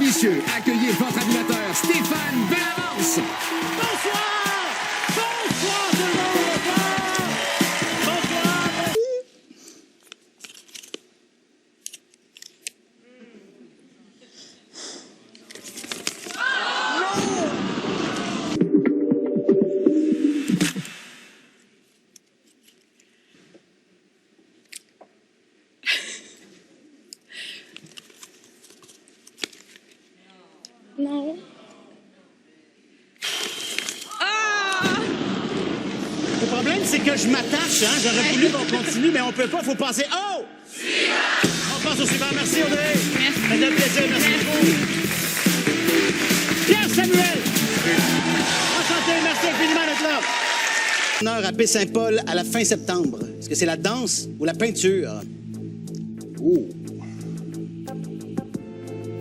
messieurs, accueillez votre animateur, Stéphane Bellavance. Bonsoir! Bonsoir tout le monde! Bonsoir! Non. Le problème, c'est que je m'attache, hein? J'aurais voulu qu'on continue, mais on peut pas, faut passer. Oh! On passe au suivant. Merci, Audrey. Merci. C'était un plaisir, merci beaucoup. Pierre Samuel! Enchanté, merci infiniment d'être là. Honneur à Baie-Saint-Paul à la fin septembre. Est-ce que c'est la danse ou la peinture? Oh.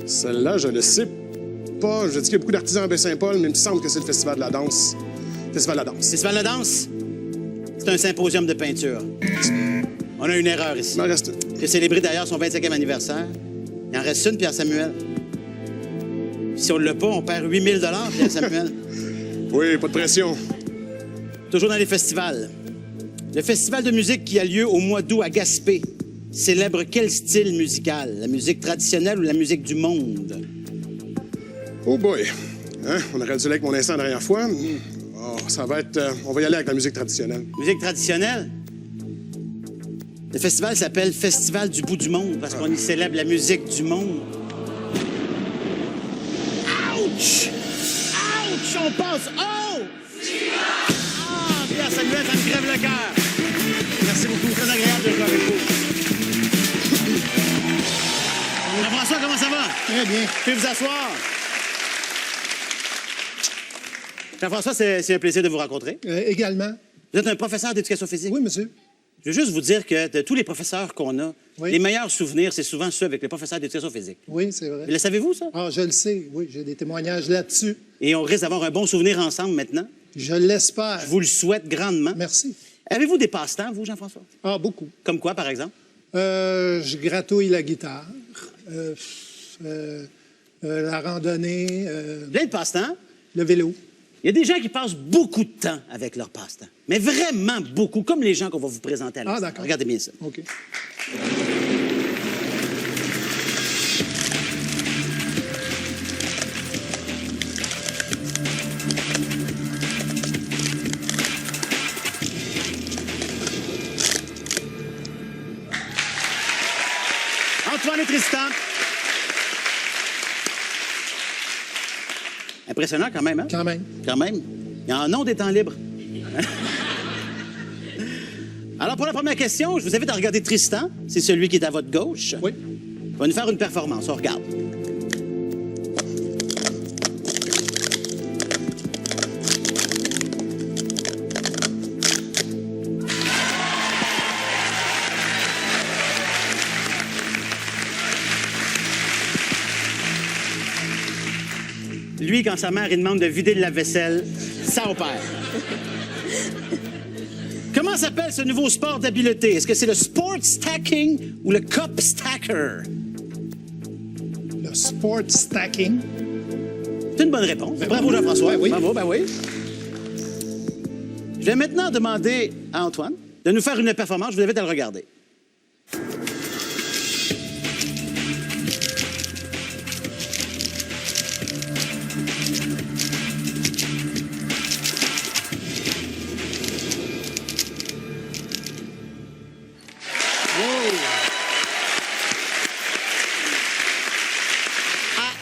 Celle-là, je ne sais pas. Je dis qu'il y a beaucoup d'artisans à Baie-Saint-Paul, mais il me semble que c'est le Festival de la danse. Festival de la danse. Festival de la danse? C'est un symposium de peinture. On a une erreur ici. Il m'en reste. J'ai célébré d'ailleurs son 25e anniversaire. Il en reste une, Pierre Samuel. Si on ne l'a pas, on perd 8 000 Pierre Samuel. Oui, pas de pression. Toujours dans les festivals. Le festival de musique qui a lieu au mois d'août à Gaspé célèbre quel style musical? La musique traditionnelle ou la musique du monde? Oh boy. Hein? On aurait dû aller avec mon instant la dernière fois. Oh, ça va être... on va y aller avec la musique traditionnelle. Musique traditionnelle? Le festival s'appelle Festival du bout du monde parce qu'on y célèbre la musique du monde. Ouch! Ouch! On passe... Oh! Ah, Pierre Samuel, ça me crève le cœur. Merci beaucoup. Très agréable de jouer avec vous. Jean-François, comment ça va? Très bien. Puis vous asseoir. Jean-François, c'est un plaisir de vous rencontrer. Également. Vous êtes un professeur d'éducation physique? Oui, monsieur. Je veux juste vous dire que de tous les professeurs qu'on a, Oui. les meilleurs souvenirs, c'est souvent ceux avec les professeurs d'éducation physique. Oui, c'est vrai. Le savez-vous, ça? Ah, je le sais. Oui, j'ai des témoignages là-dessus. Et on risque d'avoir un bon souvenir ensemble maintenant. Je l'espère. Je vous le souhaite grandement. Merci. Avez-vous des passe-temps, vous, Jean-François? Ah, beaucoup. Comme quoi, par exemple? Je gratouille la guitare. La randonnée. Plein de passe-temps. Le vélo. Il y a des gens qui passent beaucoup de temps avec leur passe-temps. Mais vraiment beaucoup, comme les gens qu'on va vous présenter à l'instant. Ah, d'accord. Regardez bien ça. OK. Antoine et Tristan. Impressionnant quand même, hein? Quand même. Quand même. Il y en a des temps libres. Alors, pour la première question, je vous invite à regarder Tristan. C'est celui qui est à votre gauche. Oui. Il va nous faire une performance. On regarde. Lui, quand sa mère lui demande de vider le lave-vaisselle, ça opère. Comment s'appelle ce nouveau sport d'habileté? Est-ce que c'est le sport stacking ou le cup stacker? Le sport stacking. C'est une bonne réponse. Bravo, Jean-François. Ben oui. Bravo, ben oui. Je vais maintenant demander à Antoine de nous faire une performance. Je vous invite à le regarder.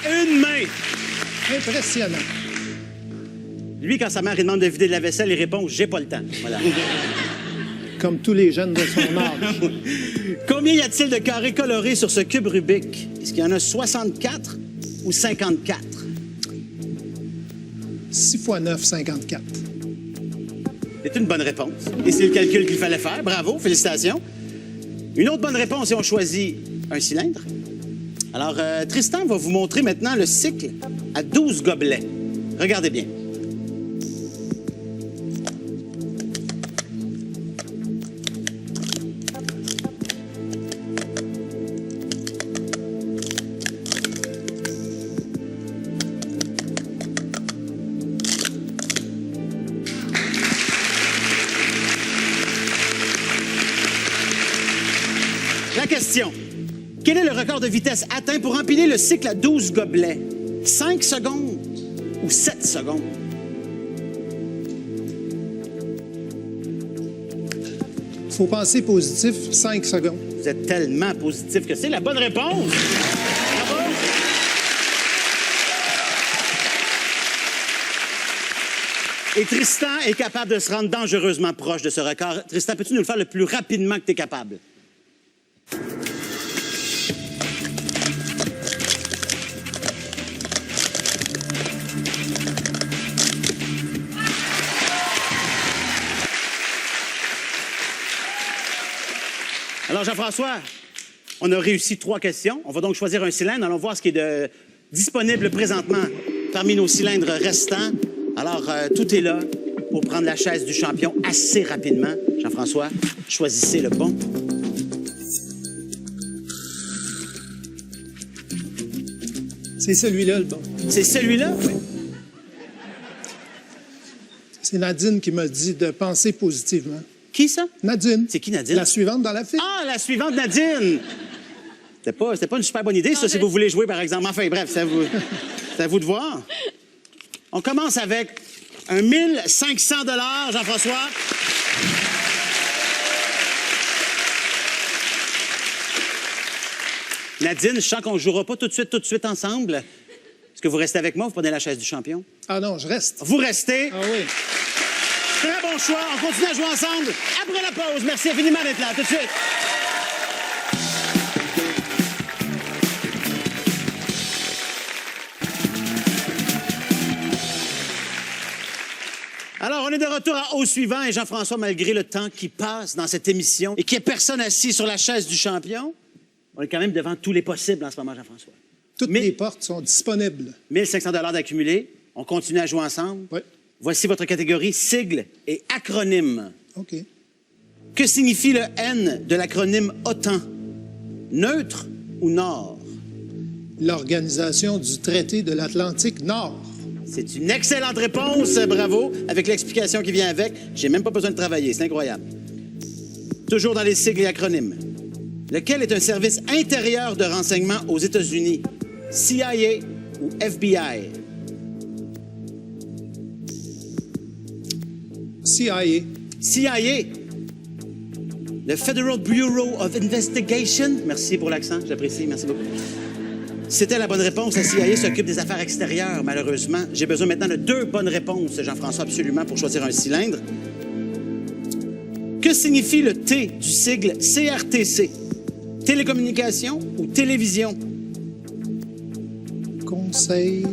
À une main. Impressionnant. Lui, quand sa mère lui demande de vider la vaisselle, il répond « J'ai pas le temps ». Voilà. Comme tous les jeunes de son âge. Combien y a-t-il de carrés colorés sur ce cube Rubik? Est-ce qu'il y en a 64 ou 54? 6 x 9, 54. C'est une bonne réponse. Et c'est le calcul qu'il fallait faire. Bravo, félicitations. Une autre bonne réponse si on choisit un cylindre. Alors, Tristan va vous montrer maintenant le cycle à 12 gobelets. Regardez bien. La question. Quel est le record de vitesse atteint pour empiler le cycle à 12 gobelets? 5 secondes ou 7 secondes? Faut penser positif, 5 secondes. Vous êtes tellement positif que c'est la bonne réponse. Bravo. Et Tristan est capable de se rendre dangereusement proche de ce record. Tristan, peux-tu nous le faire le plus rapidement que tu es capable? Alors, Jean-François, on a réussi 3 questions. On va donc choisir un cylindre. Allons voir ce qui est disponible présentement parmi nos cylindres restants. Alors, tout est là pour prendre la chaise du champion assez rapidement. Jean-François, choisissez le bon. C'est celui-là, le bon. C'est celui-là? Oui. C'est Nadine qui m'a dit de penser positivement. Qui, ça? Nadine. C'est qui, Nadine? La suivante dans la file. Ah, la suivante, Nadine! C'était pas une super bonne idée, ça, si vous voulez jouer, par exemple. Enfin, bref, c'est à vous de voir. On commence avec un 1500 $, Jean-François. Nadine, je sens qu'on ne jouera pas tout de suite ensemble. Est-ce que vous restez avec moi ou vous prenez la chaise du champion? Ah non, je reste. Vous restez. Ah oui. Très bon choix. On continue à jouer ensemble après la pause. Merci infiniment d'être là. Tout de suite. Alors, on est de retour au suivant et Jean-François, malgré le temps qui passe dans cette émission et qu'il n'y ait personne assis sur la chaise du champion, on est quand même devant tous les possibles en ce moment, Jean-François. Toutes les portes sont disponibles. 1500 $ d'accumulés. On continue à jouer ensemble. Oui. Voici votre catégorie sigle et acronyme. OK. Que signifie le N de l'acronyme OTAN? Neutre ou Nord? L'Organisation du traité de l'Atlantique Nord. C'est une excellente réponse, bravo. Avec l'explication qui vient avec, j'ai même pas besoin de travailler, c'est incroyable. Toujours dans les sigles et acronymes. Lequel est un service intérieur de renseignement aux États-Unis? CIA ou FBI? CIA. CIA. Le Federal Bureau of Investigation. Merci pour l'accent, j'apprécie, merci beaucoup. C'était la bonne réponse. La CIA s'occupe des affaires extérieures, malheureusement. J'ai besoin maintenant de 2 bonnes réponses, Jean-François, absolument, pour choisir un cylindre. Que signifie le T du sigle CRTC? Télécommunication ou télévision? Conseil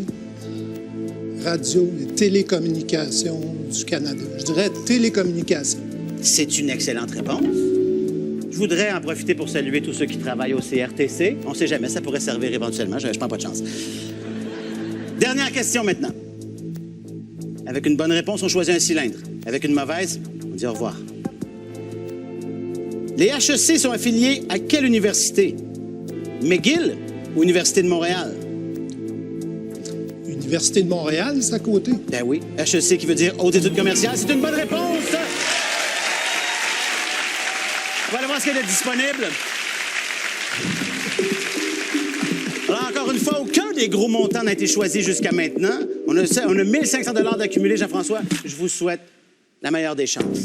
radio et télécommunications du Canada. Je dirais télécommunications. C'est une excellente réponse. Je voudrais en profiter pour saluer tous ceux qui travaillent au CRTC. On ne sait jamais, ça pourrait servir éventuellement. Je prends pas de chance. Dernière question maintenant. Avec une bonne réponse, on choisit un cylindre. Avec une mauvaise, on dit au revoir. Les HEC sont affiliés à quelle université? McGill ou Université de Montréal? Université de Montréal, c'est à côté. Ben oui. HEC qui veut dire Haute Études commerciales. C'est une bonne réponse. On va aller voir ce qu'il y a de disponible. Alors, encore une fois, aucun des gros montants n'a été choisi jusqu'à maintenant. On a 1500 $ d'accumulés, Jean-François. Je vous souhaite la meilleure des chances.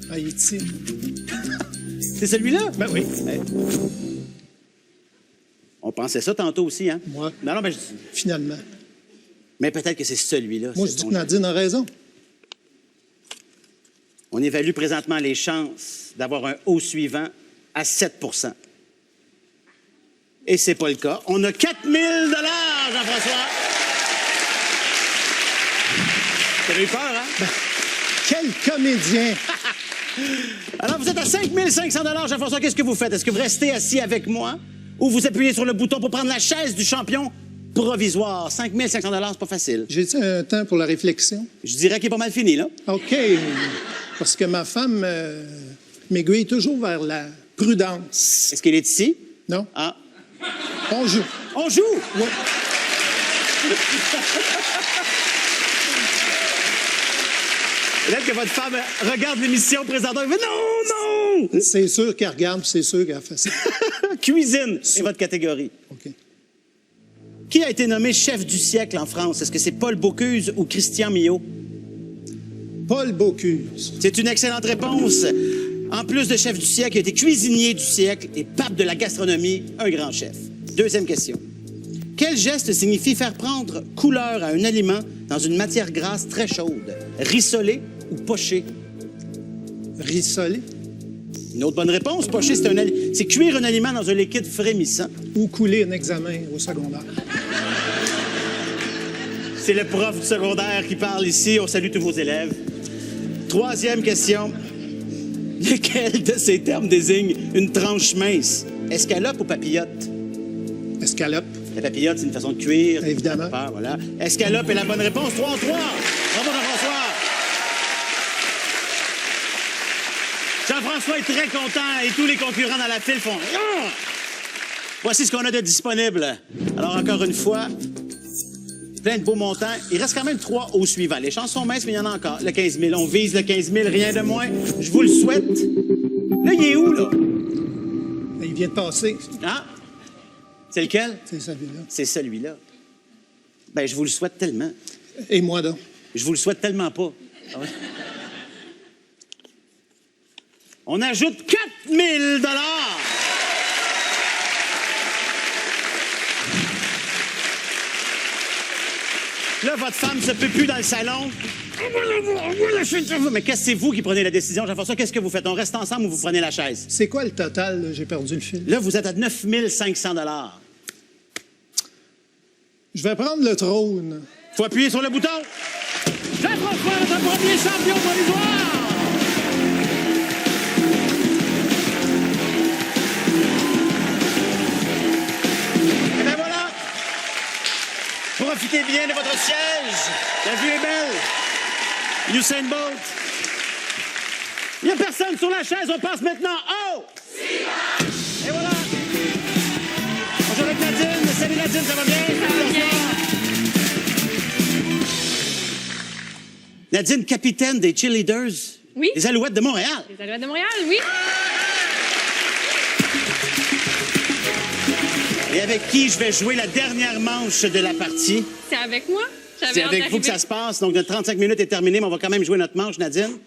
Haïti. C'est celui-là? Ben oui. On pensait ça tantôt aussi, hein? Moi. Non, ben, Finalement. mais peut-être que c'est celui-là. Moi, je dis que Nadine a raison. On évalue présentement les chances d'avoir un haut suivant à 7 %. Et c'est pas le cas. On a 4000 $, Jean-François. T'as eu peur, hein? Ben, quel comédien! Alors, vous êtes à 5500 $, Jean-François. Qu'est-ce que vous faites? Est-ce que vous restez assis avec moi ou vous appuyez sur le bouton pour prendre la chaise du champion provisoire? 5500 $, c'est pas facile. J'ai-tu un temps pour la réflexion? Je dirais qu'il est pas mal fini, là. OK. Parce que ma femme m'aiguille toujours vers la prudence. Est-ce qu'il est ici? Non? Ah. On joue. On joue? Ouais. Peut-être que votre femme regarde l'émission présentement et fait non, non! C'est sûr qu'elle regarde, puis c'est sûr qu'elle fait ça. Cuisine est votre catégorie. OK. Qui a été nommé chef du siècle en France? Est-ce que c'est Paul Bocuse ou Christian Millot? Paul Bocuse. C'est une excellente réponse. En plus de chef du siècle, il a été cuisinier du siècle et pape de la gastronomie, un grand chef. Deuxième question. Quel geste signifie faire prendre couleur à un aliment dans une matière grasse très chaude? Rissoler ou pocher? Rissoler Une autre bonne réponse. Pocher, c'est cuire un aliment dans un liquide frémissant. ou couler un examen au secondaire. C'est le prof du secondaire qui parle ici. On salue tous vos élèves. Troisième question. Lequel de ces termes désigne une tranche mince? Escalope ou papillote? Escalope. La papillote, c'est une façon de cuire. Évidemment. Voilà. Escalope est la bonne réponse. 3-3. Bravo, Jean-François. Jean-François est très content et tous les concurrents dans la file font... Ah! Voici ce qu'on a de disponible. Alors, encore une fois, plein de beaux montants. Il reste quand même 3 au suivant. Les chances sont minces, mais il y en a encore. Le 15 000. On vise le 15 000, rien de moins. Je vous le souhaite. Là, il est où, là? Il vient de passer. Ah? C'est lequel? C'est celui-là. C'est celui-là. Ben, je vous le souhaite tellement. Et moi, donc? Je vous le souhaite tellement pas. Ah ouais? On ajoute 4 000 $. Là, votre femme se peut plus dans le salon. Mais qu'est-ce que c'est vous qui prenez la décision, Jean-François? Qu'est-ce que vous faites? On reste ensemble ou vous prenez la chaise? C'est quoi le total? Là? J'ai perdu le fil. Là, vous êtes à 9 500 $. Je vais prendre le trône. Faut appuyer sur le bouton. Jean-François, notre premier champion provisoire! Et bien voilà! Profitez bien de votre siège. La vue est belle. Usain Bolt. Il n'y a personne sur la chaise. On passe maintenant au... Et voilà! Bonjour avec Nadine. Salut Nadine, ça va bien? Ça va bien. Nadine, capitaine des cheerleaders. Oui. Des Alouettes de Montréal. Les Alouettes de Montréal, oui. Et avec qui je vais jouer la dernière manche de la partie. C'est avec moi. J'avais C'est hâte avec vous que d'arriver. ça se passe. Donc, notre 35 minutes est terminé, mais on va quand même jouer notre manche, Nadine.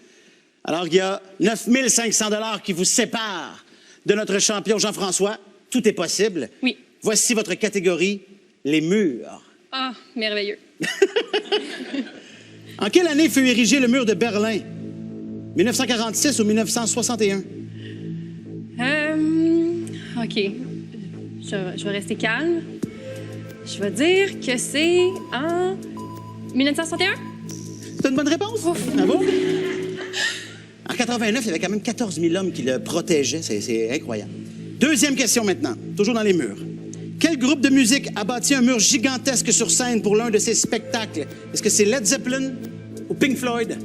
Alors, il y a 9 500 $ qui vous séparent de notre champion Jean-François. Tout est possible. Oui. Voici votre catégorie, les murs. Ah, merveilleux. En quelle année fut érigé le mur de Berlin? 1946 ou 1961? OK. Je vais rester calme. Je vais dire que c'est en 1961? C'est une bonne réponse? Bravo. En 89, il y avait quand même 14 000 hommes qui le protégeaient. C'est incroyable. Deuxième question maintenant, toujours dans les murs. Quel groupe de musique a bâti un mur gigantesque sur scène pour l'un de ses spectacles? Est-ce que c'est Led Zeppelin ou Pink Floyd?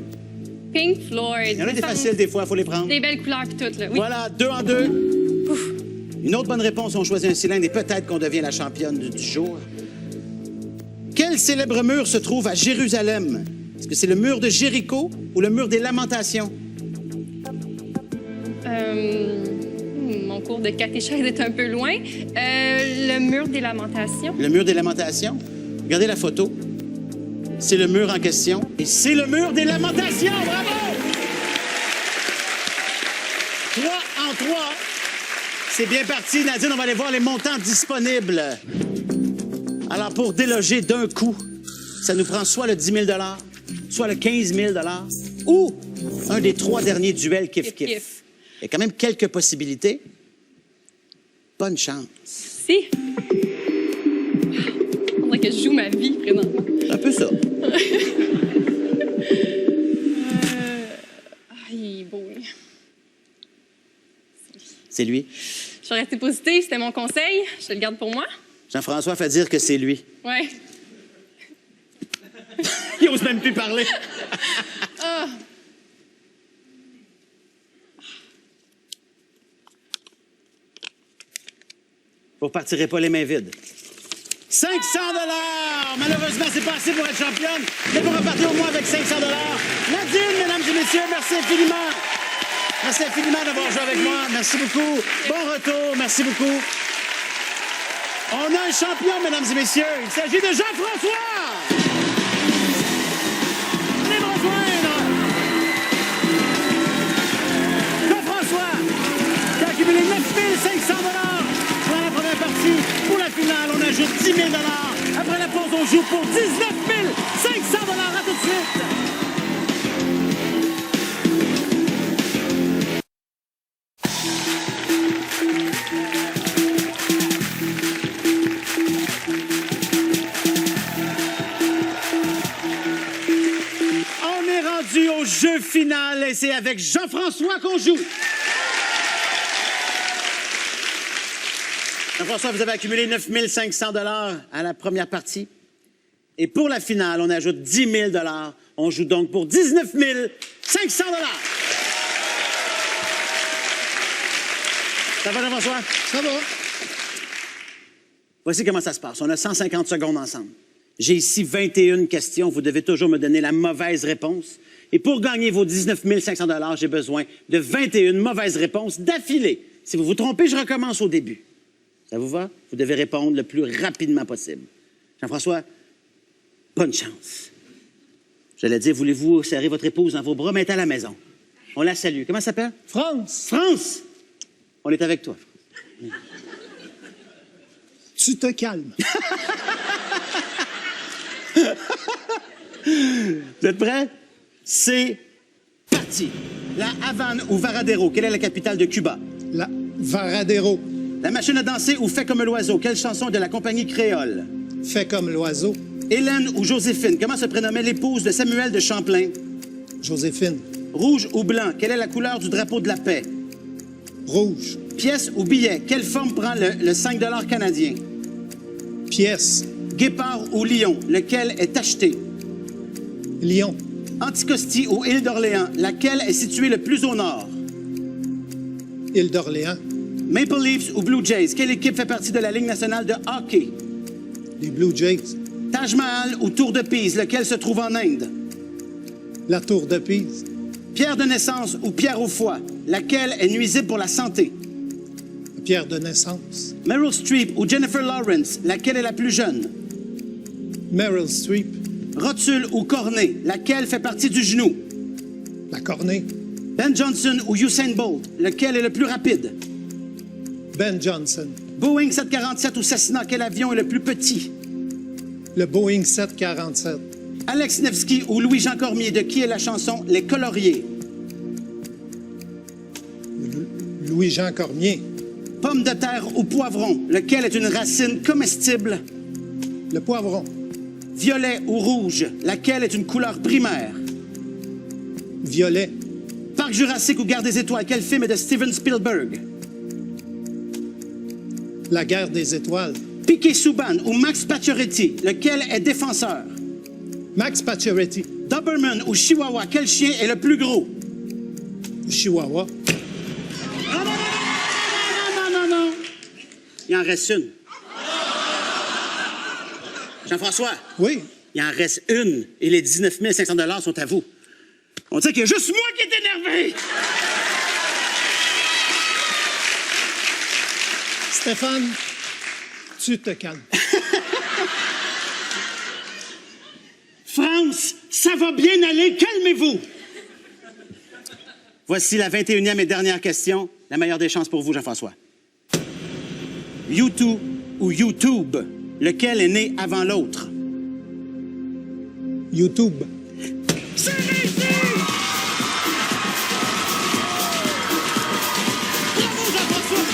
Pink Floyd. Il y en a des faciles des fois, il faut les prendre. Des belles couleurs pis toutes, là. Oui. Voilà, 2 en 2. Une autre bonne réponse, on choisit un cylindre et peut-être qu'on devient la championne du jour. Quel célèbre mur se trouve à Jérusalem? Est-ce que c'est le mur de Jéricho ou le mur des Lamentations? Mon cours de catéchèse est un peu loin. Le mur des Lamentations. Le mur des Lamentations. Regardez la photo. C'est le mur en question. Et c'est le mur des Lamentations. Bravo! 3 en 3. C'est bien parti, Nadine. On va aller voir les montants disponibles. Alors, pour déloger d'un coup, ça nous prend soit le 10 000 $, soit le 15 000 $, ou un des 3 derniers duels kiff-kiff. Kiff-kiff. Il y a quand même quelques possibilités. Bonne chance. Si. On dirait que je joue ma vie, présentement. C'est un peu ça. Il est beau, lui. C'est lui. Je vais rester positive, c'était mon conseil. Je te le garde pour moi. Jean-François fait dire que c'est lui. Ouais. Il n'ose même plus parler. Vous ne repartirez pas les mains vides. 500 $. Malheureusement, c'est pas assez pour être championne, mais pour repartir au moins avec 500 $. Nadine, mesdames et messieurs, merci infiniment. Merci infiniment d'avoir joué avec moi. Merci beaucoup. Bon retour. Merci beaucoup. On a un champion, mesdames et messieurs. Il s'agit de Jean-François. Venez me rejoindre. Jean-François, qui a accumulé 9 500 $ dans la première partie. Pour la finale, on ajoute 10 000 $. Après la pause, on joue pour 19 500 $. À tout de suite. Au jeu final, et c'est avec Jean-François qu'on joue. Jean-François, vous avez accumulé 9 500 $ à la première partie. Et pour la finale, on ajoute 10 000 $. On joue donc pour 19 500 $. Ça va, Jean-François? Ça va. Voici comment ça se passe. On a 150 secondes ensemble. J'ai ici 21 questions. Vous devez toujours me donner la mauvaise réponse. Et pour gagner vos 19 500 $, j'ai besoin de 21 mauvaises réponses d'affilée. Si vous vous trompez, je recommence au début. Ça vous va? Vous devez répondre le plus rapidement possible. Jean-François, bonne chance. J'allais dire, voulez-vous serrer votre épouse dans vos bras, mais elle est à la maison. On la salue. Comment elle s'appelle? France, France! On est avec toi. tu te calmes. Vous êtes prêts? C'est parti. La Havane ou Varadero, quelle est la capitale de Cuba? La Varadero, La machine à danser ou Fait comme l'oiseau, quelle chanson de la compagnie créole? fait comme l'oiseau. Hélène ou Joséphine, comment se prénommait l'épouse de Samuel de Champlain? Joséphine, Rouge ou blanc, quelle est la couleur du drapeau de la paix? rouge. Pièce ou billet, quelle forme prend le 5 $ canadien? Pièce, Guépard ou lion, lequel est acheté? lion. Anticosti ou île d'Orléans, laquelle est située le plus au nord? Île d'Orléans, Maple Leafs ou Blue Jays, quelle équipe fait partie de la Ligue nationale de hockey? les Blue Jays. Taj Mahal ou Tour de Pise, lequel se trouve en Inde? La Tour de Pise. Pierre de naissance ou pierre au foie, laquelle est nuisible pour la santé? Pierre de naissance. Meryl Streep ou Jennifer Lawrence, laquelle est la plus jeune? Meryl Streep. Rotule ou cornée, laquelle fait partie du genou? La cornée. Ben Johnson ou Usain Bolt, lequel est le plus rapide? Ben Johnson. Boeing 747 ou Cessna, quel avion est le plus petit? Le Boeing 747. Alex Nevsky ou Louis-Jean Cormier, de qui est la chanson Les Coloriers? Louis-Jean Cormier. Pomme de terre ou poivron, lequel est une racine comestible? Le poivron. Violet ou rouge, laquelle est une couleur primaire? Violet. Parc Jurassique ou Guerre des Étoiles, quel film est de Steven Spielberg? La guerre des étoiles. Piquet Souban ou Max Pacioretty, lequel est défenseur? Max Pacioretty. Doberman ou Chihuahua, quel chien est le plus gros? Chihuahua. Non. Il en reste une. Jean-François, Oui. il en reste une et les 19 500 $ sont à vous. On dirait qu'il y a juste moi qui est énervé. Stéphane, tu te calmes. France, ça va bien aller, calmez-vous. Voici la 21e et dernière question. La meilleure des chances pour vous, Jean-François. U2 ou YouTube, lequel est né avant l'autre? YouTube. C'est réussi! Bravo, Jean-François!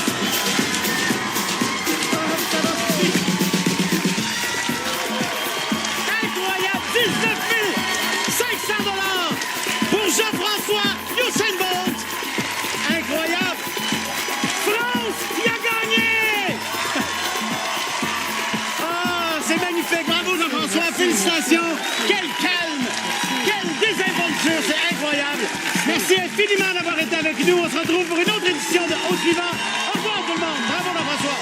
Incroyable! 19 500 $ pour Jean-François Usain Bolt! Incroyable! France, il a gagné! Ah, c'est magnifique! Bravo, Jean-François! Félicitations! Quel calme! Quelle désinvolture! C'est incroyable! Merci infiniment d'avoir été avec nous. On se retrouve pour une autre édition de Au suivant. Au revoir tout le monde! Bravo, Jean-François!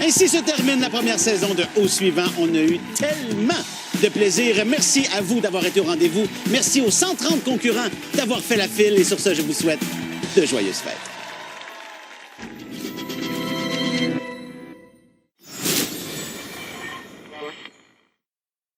Ainsi se termine la première saison de Au suivant. On a eu tellement de plaisir. Merci à vous d'avoir été au rendez-vous. Merci aux 130 concurrents d'avoir fait la file. Et sur ce, je vous souhaite de joyeuses fêtes.